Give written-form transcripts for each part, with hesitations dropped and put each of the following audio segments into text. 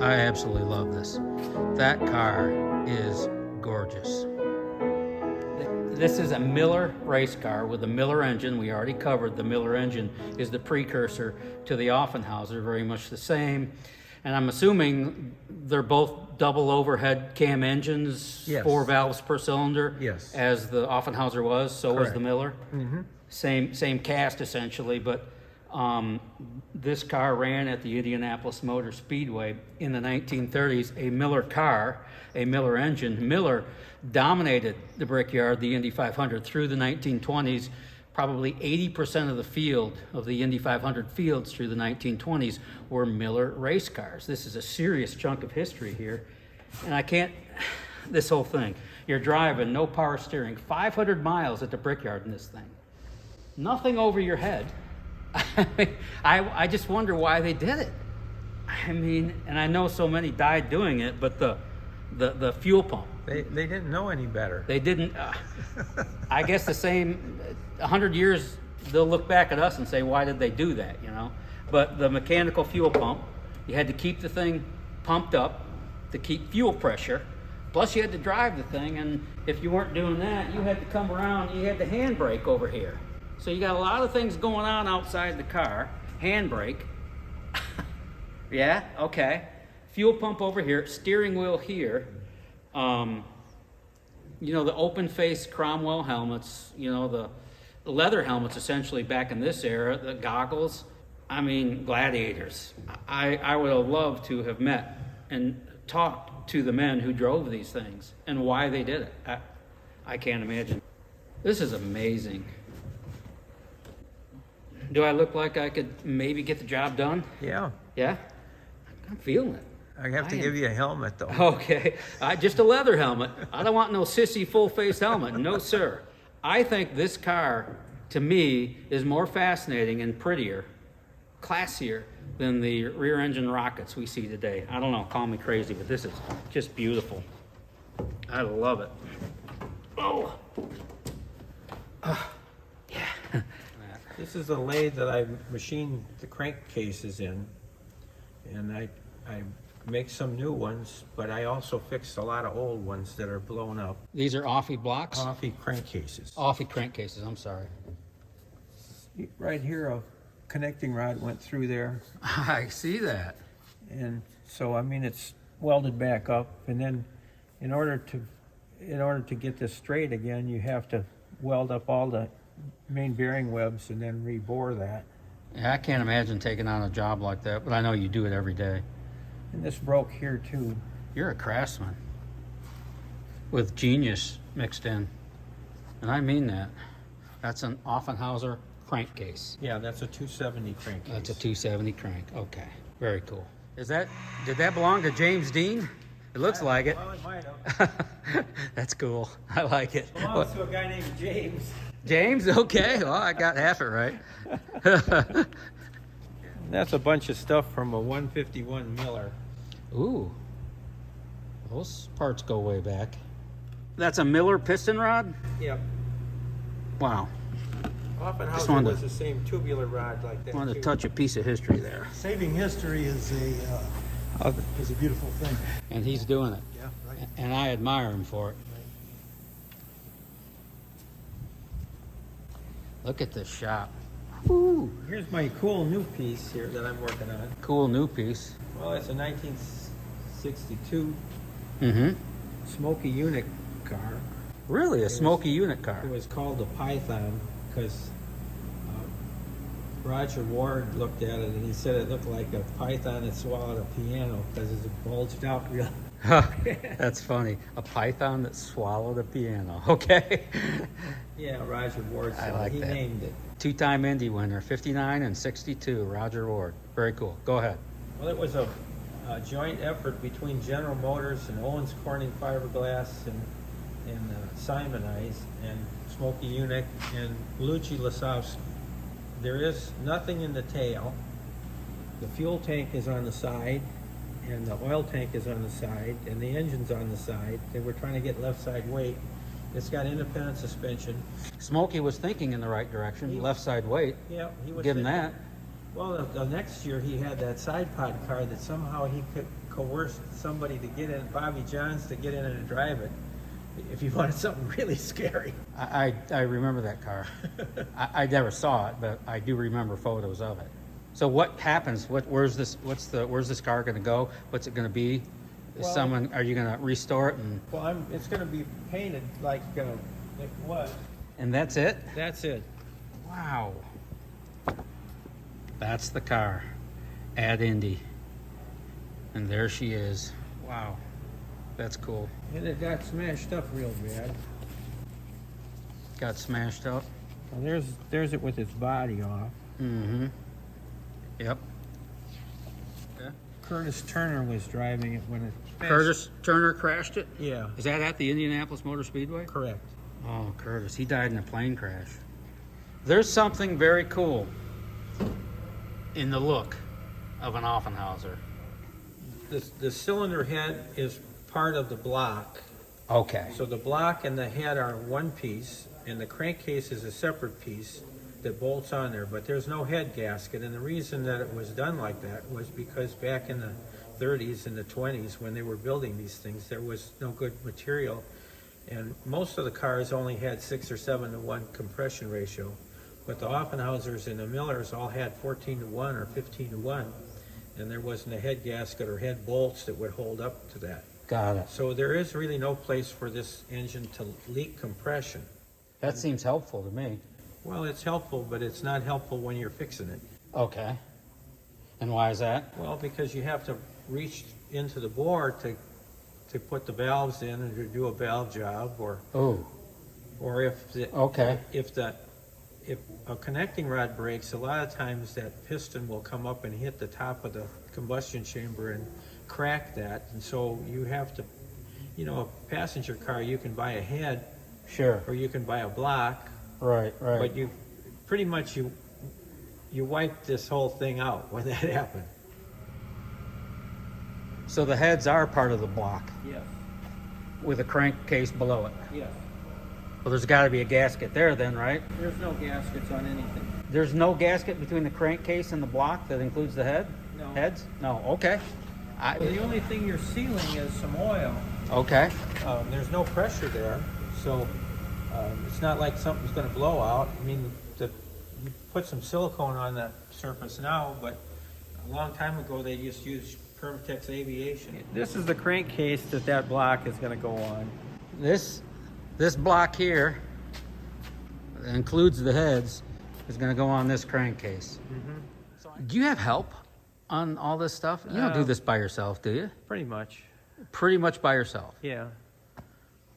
I absolutely love this. That car is gorgeous. This is a Miller race car with a Miller engine. We already covered the Miller engine is the precursor to the Offenhauser, very much the same. And I'm assuming they're both double overhead cam engines, Yes. 4 valves per cylinder, Yes. as the Offenhauser was, so was Correct. the Miller. Mm-hmm. Same cast essentially, but this car ran at the Indianapolis Motor Speedway in the 1930s, a Miller car, a Miller engine. Miller dominated the Brickyard, the Indy 500, through the 1920s. Probably 80% of the field, of the Indy 500 fields through the 1920s, were Miller race cars. This is a serious chunk of history here. And I can't, this whole thing, you're driving, no power steering, 500 miles at the Brickyard in this thing. Nothing over your head. I just wonder why they did it. I mean, and I know so many died doing it, but the fuel pump. They didn't know any better. They didn't. I guess the same, 100 years, they'll look back at us and say, why did they do that, you know? But the mechanical fuel pump, you had to keep the thing pumped up to keep fuel pressure. Plus you had to drive the thing, and if you weren't doing that, you had to come around, you had the handbrake over here. So you got a lot of things going on outside the car. Handbrake. Yeah, okay. Fuel pump over here, steering wheel here. You know, the open face Cromwell helmets, you know, the leather helmets essentially back in this era, the goggles. I mean, gladiators. I would have loved to have met and talked to the men who drove these things and why they did it. I can't imagine. This is amazing. Do I look like I could maybe get the job done? Yeah. Yeah? I'm feeling it. I have to give you a helmet, though. Okay, just a leather helmet. I don't want no sissy full-face helmet. No, sir. I think this car, to me, is more fascinating and prettier, classier than the rear-engine rockets we see today. I don't know, call me crazy, but this is just beautiful. I love it. Oh. Yeah. This is a lathe that I machined the crankcases in, and I make some new ones, but I also fixed a lot of old ones that are blown up. These are offie blocks? Offie crankcases. Offie crankcases, I'm sorry. Right here, a connecting rod went through there, I see that. and so I mean it's welded back up, and then in order to get this straight again, you have to weld up all the main bearing webs and then rebore that. Yeah, I can't imagine taking on a job like that, but I know you do it every day. And this broke here too. You're a craftsman with genius mixed in, and I mean that. That's an Offenhauser crankcase. Yeah, that's a 270 crankcase. That's a 270 crank. Okay, very cool. Did that belong to James Dean? It looks like it. Well, it might have. That's cool. I like it. Belongs to a guy named James. James? Okay. Well, I got half it right. That's a bunch of stuff from a 151 Miller. Ooh. Those parts go way back. That's a Miller piston rod? Yep. Wow. Offenhauser wanted was the same tubular rod like that. Wanted to too. touch a piece of history there. Saving history is a beautiful thing. And he's doing it. Yeah, right. And I admire him for it. Look at this shop. Woo. Here's my cool new piece here that I'm working on. Cool new piece. Well, it's a 1962 Mm-hmm. Smoky unit car. Really? A smoky unit car? It was called a Python because Roger Ward looked at it and he said it looked like a python that swallowed a piano because it bulged out real. That's funny. A python that swallowed a piano. Okay. Yeah, Roger Ward said I like he that. named it. Two-time Indy winner, 59 and 62, Roger Ward. Very cool. Go ahead. Well, it was a joint effort between General Motors and Owens Corning Fiberglass and Simonize and Smoky Unic and Luigi Lasowski. There is nothing in the tail. The fuel tank is on the side, and the oil tank is on the side, and the engine's on the side. They were trying to get left side weight. It's got independent suspension. Smokey was thinking in the right direction, left side weight. Yeah, he was Give him thinking- that. Well, the next year he had that side pod car that somehow he coerce somebody to get in, Bobby Johns to get in and drive it, if you wanted something really scary. I remember that car. I never saw it, but I do remember photos of it. So what happens? Where's this car going to go? What's it going to be? Well, Are you going to restore it? Well, it's going to be painted like it was. And that's it? That's it. Wow. That's the car at Indy. And there she is. Wow. That's cool. And it got smashed up real bad. Got smashed up. Well, there's it with its body off. Mm-hmm. Yep. Yeah. Curtis Turner was driving it when it smashed. Curtis Turner crashed it? Yeah, Is that at the Indianapolis Motor Speedway? correct. Oh, Curtis. He died in a plane crash. There's something very cool in the look of an Offenhauser. The cylinder head is part of the block. Okay. So the block and the head are one piece, and the crankcase is a separate piece that bolts on there, but there's no head gasket. And the reason that it was done like that was because back in the 30s and the 20s, when they were building these things, there was no good material. And most of the cars only had 6 or 7 to 1 compression ratio, but the Offenhausers and the Millers all had 14 to 1 or 15 to 1, and there wasn't a head gasket or head bolts that would hold up to that. Got it. So there is really no place for this engine to leak compression. That seems helpful to me. Well, it's helpful, but it's not helpful when you're fixing it. Okay. And why is that? Well, because you have to reach into the bore to put the valves in and to do a valve job, or if a connecting rod breaks, a lot of times that piston will come up and hit the top of the combustion chamber and crack that. And so you have to, a passenger car, you can buy a head, Sure. or you can buy a block, Right. but you pretty much you wipe this whole thing out when that happened. So the heads are part of the block Yes. with a crankcase below it. Yes. Well, there's got to be a gasket there then, right? There's no gaskets on anything. There's no gasket between the crankcase and the block that includes the No. heads? No. Okay. Well, the only thing you're sealing is some oil. Okay. There's no pressure there, so it's not like something's going to blow out. I mean, you put some silicone on the surface now, but a long time ago they just used Permatex Aviation. This is the crankcase that block is going to go on. This block here that includes the heads is going to go on this crankcase. Mm-hmm. Do you have help on all this stuff? You don't do this by yourself, do you? Pretty much. Pretty much by yourself. Yeah.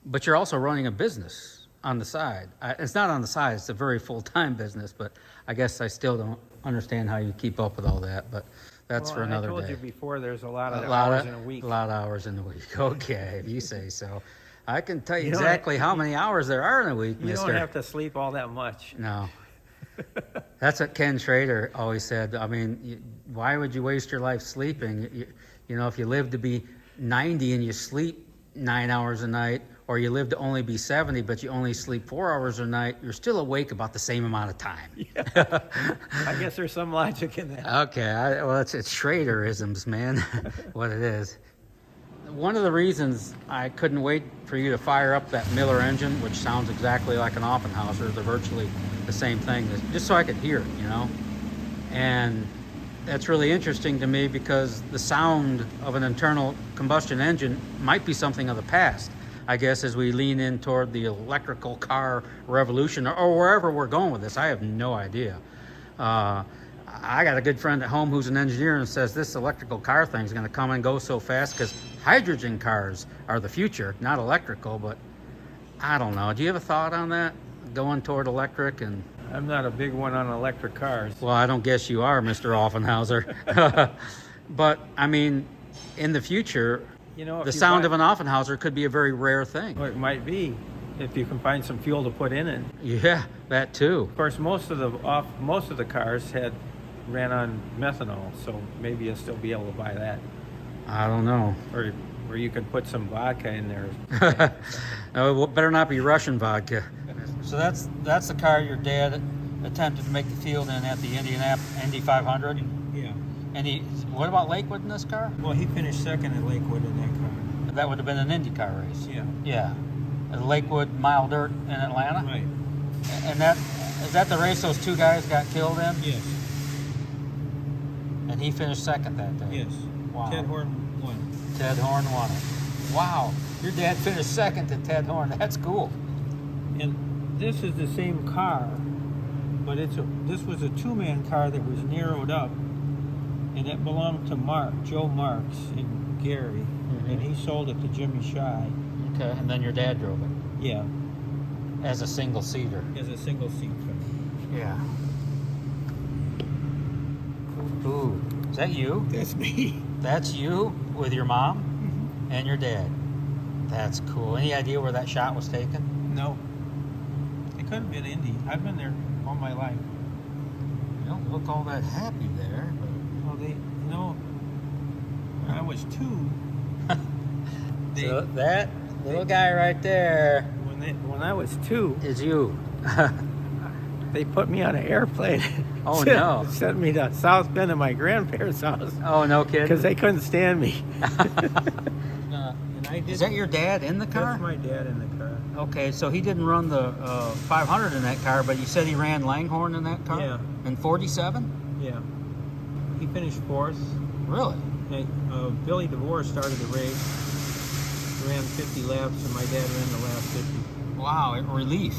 But you're also running a business on the side. It's not on the side, it's a very full-time business, but I guess I still don't understand how you keep up with all that, but that's for another day. I told you before, there's a lot of hours in a week. A lot of hours in a week. Okay, if you say so. I can tell you exactly how many hours there are in a week, mister. You don't have to sleep all that much. No. That's what Ken Schrader always said. I mean, why would you waste your life sleeping? If you live to be 90 and you sleep 9 hours a night, or you live to only be 70, but you only sleep 4 hours a night, you're still awake about the same amount of time. Yeah. I guess there's some logic in that. Okay, well, it's Schraderisms, man, what it is. One of the reasons I couldn't wait for you to fire up that Miller engine, which sounds exactly like an Offenhauser, they're virtually the same thing, just so I could hear it, And that's really interesting to me because the sound of an internal combustion engine might be something of the past, I guess, as we lean in toward the electrical car revolution or wherever we're going with this. I have no idea. I got a good friend at home who's an engineer and says this electrical car thing is going to come and go so fast because hydrogen cars are the future, not electrical, but I don't know. Do you have a thought on that, going toward electric? And I'm not a big one on electric cars. well, I don't guess you are, Mr. Offenhauser. But, I mean, in the future, the sound of an Offenhauser could be a very rare thing. Well, it might be if you can find some fuel to put in it. Yeah, that too. Of course, most of the cars ran on methanol, so maybe you'll still be able to buy that. I don't know. Or you could put some vodka in there. No, it better not be Russian vodka. So that's the car your dad attempted to make the field in at the Indy 500. Yeah. And what about Lakewood in this car? Well, he finished second at Lakewood in that car. That would have been an IndyCar race. Yeah. Yeah. The Lakewood Mile Dirt in Atlanta? Right. And is that the race those two guys got killed in? Yes. And he finished second that day? Yes. Wow. Ted Horn won. Ted Horn won it. Wow. Your dad finished second to Ted Horn. That's cool. And this is the same car, but this was a two-man car that was narrowed up, and it belonged to Joe Marks in Gary, and he sold it to Jimmy Shy. Okay, and then your dad drove it Yeah, as a single-seater. as a single-seat car. Yeah. Ooh, is that you? That's me. That's you with your mom and your dad. That's cool. Any idea where that shot was taken? No, it could have been Indy. I've been there all my life. You don't look all that happy there. Well, when I was 2, So that little guy right there when I was 2, is you. they put me on an airplane. Oh, no. Sent me to South Bend to my grandparents' house Oh, no kidding. because they couldn't stand me. And I did. Is that your dad in the car? That's my dad in the car. Okay, so he didn't run the 500 in that car, but you said he ran Langhorne in that car? Yeah. In 47? Yeah. He finished 4th. Really? Billy DeVore started the race, ran 50 laps, and my dad ran the last 50. Wow, relief.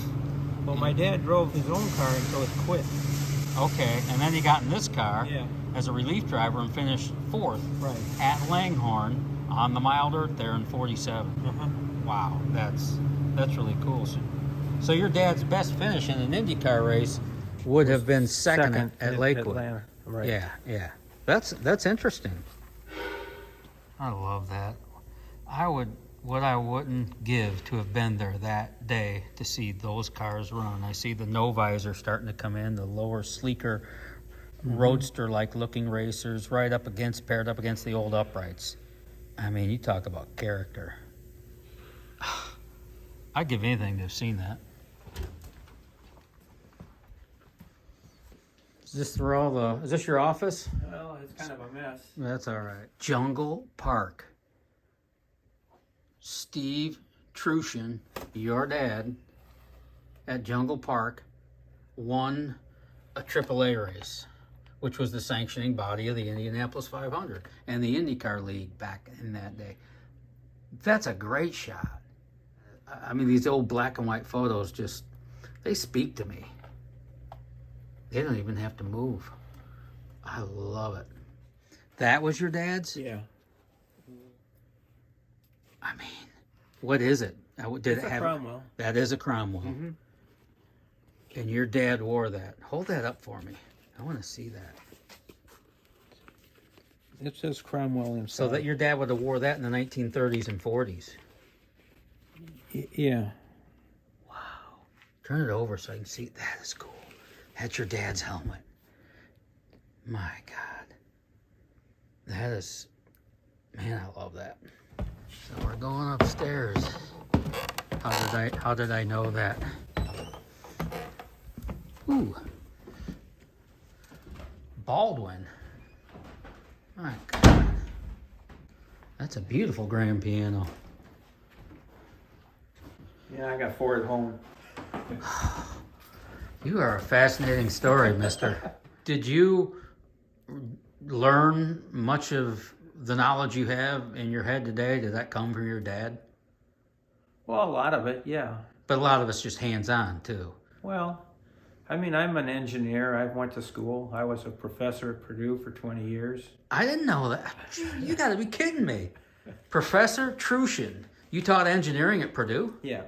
Well, my dad drove his own car until it quit. Okay, and then he got in this car Yeah. as a relief driver and finished 4th Right. at Langhorne on the mile dirt there in 47. Uh-huh. Wow, that's really cool. So your dad's best finish in an IndyCar race would have been second at Lakewood. Atlanta. Right. Yeah. That's interesting. I love that. What I wouldn't give to have been there that day to see those cars run. I see the no visor starting to come in, the lower, sleeker, roadster-like looking racers paired up against the old uprights. I mean, you talk about character. I'd give anything to have seen that. Is this your office? Well, it's kind of a mess. That's all right. Jungle Park. Steve Truchan, your dad, at Jungle Park, won a AAA race, which was the sanctioning body of the Indianapolis 500 and the IndyCar League back in that day. That's a great shot. I mean, these old black and white photos they speak to me. They don't even have to move. I love it. That was your dad's? Yeah. I mean, what is it? Did It's it a have Cromwell. That is a Cromwell. Mm-hmm. And your dad wore that. Hold that up for me. I want to see that. It says Cromwell inside. So that your dad would have wore that in the 1930s and 40s. Yeah. Wow. Turn it over so I can see. That is cool. That's your dad's helmet. My God. That is... Man, I love that. So we're going upstairs. How did I know that? Ooh. Baldwin. My God. That's a beautiful grand piano. Yeah, I got 4 at home. You are a fascinating story, mister. Did you learn much of the knowledge you have in your head today? Did that come from your dad? Well, a lot of it, yeah. But a lot of it's just hands-on, too. Well, I mean, I'm an engineer. I went to school. I was a professor at Purdue for 20 years. I didn't know that. You got to be kidding me. Professor Truchan, you taught engineering at Purdue? Yeah.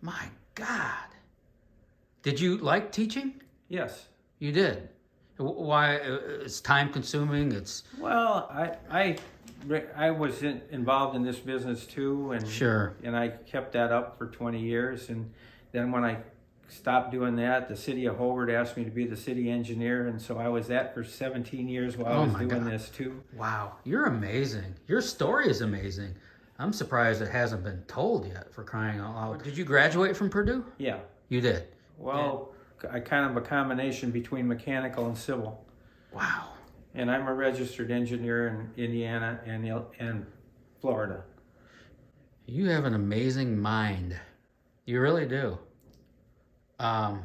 My God. Did you like teaching? Yes. You did. Why? It's time-consuming. It's Well, I was involved in this business too, and Sure. and I kept that up for 20 years, and then when I stopped doing that, the city of Hobart asked me to be the city engineer, and so I was that for 17 years while I was my doing God. this too. Wow. You're amazing. Your story is amazing. I'm surprised it hasn't been told yet, for crying out loud. Did you graduate from Purdue? Yeah. You did. Well, I kind of a combination between mechanical and civil. Wow. And I'm a registered engineer in Indiana and Florida. You have an amazing mind. You really do. I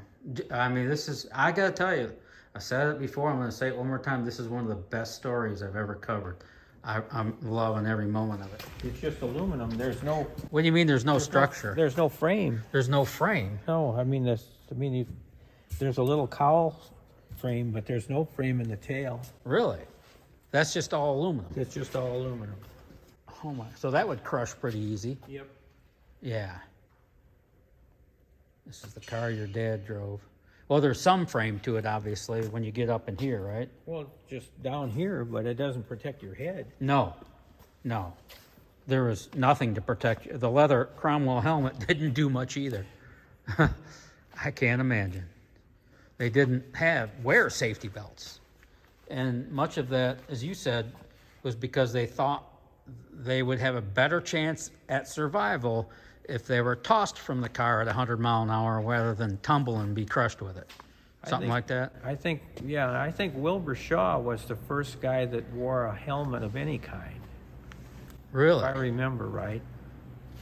mean, this is, I gotta tell you, I said it before, I'm gonna say it one more time, this is one of the best stories I've ever covered. I'm loving every moment of it. It's just aluminum. There's no. What do you mean there's no structure? There's no frame. There's no frame? No, I mean there's a little cowl frame, but there's no frame in the tail. Really? That's just all aluminum? It's just all aluminum. Oh my, so that would crush pretty easy. Yep. Yeah. This is the car your dad drove. Well, there's some frame to it, obviously, when you get up in here, right? Well, just down here, but it doesn't protect your head. No, no. There was nothing to protect you. The leather Cromwell helmet didn't do much either. I can't imagine. They didn't wear safety belts. And much of that, as you said, was because they thought they would have a better chance at survival if they were tossed from the car at 100 mile an hour rather than tumble and be crushed with it. Something like that? I think Wilbur Shaw was the first guy that wore a helmet of any kind. Really? If I remember right.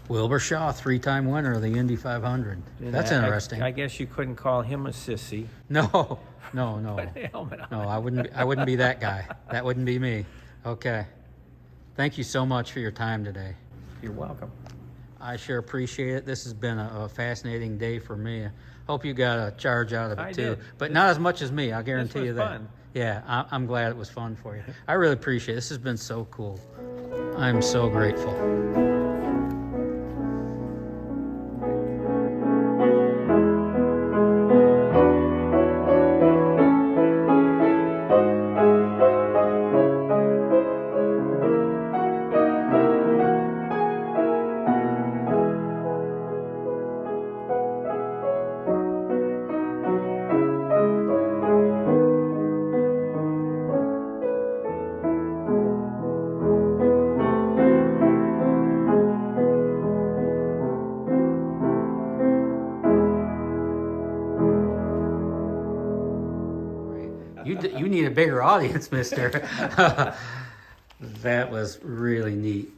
Wilbur Shaw, 3-time winner of the Indy 500. And That's interesting. I guess you couldn't call him a sissy. No. Put a helmet on. No, I wouldn't be that guy. That wouldn't be me. Okay. Thank you so much for your time today. You're welcome. I sure appreciate it. This has been a fascinating day for me. Hope you got a charge out of it I too. did. But not as much as me, I'll guarantee was you that. fun. Yeah, I'm glad it was fun for you. I really appreciate it. This has been so cool. I'm so grateful. You need a bigger audience, mister. That was really neat.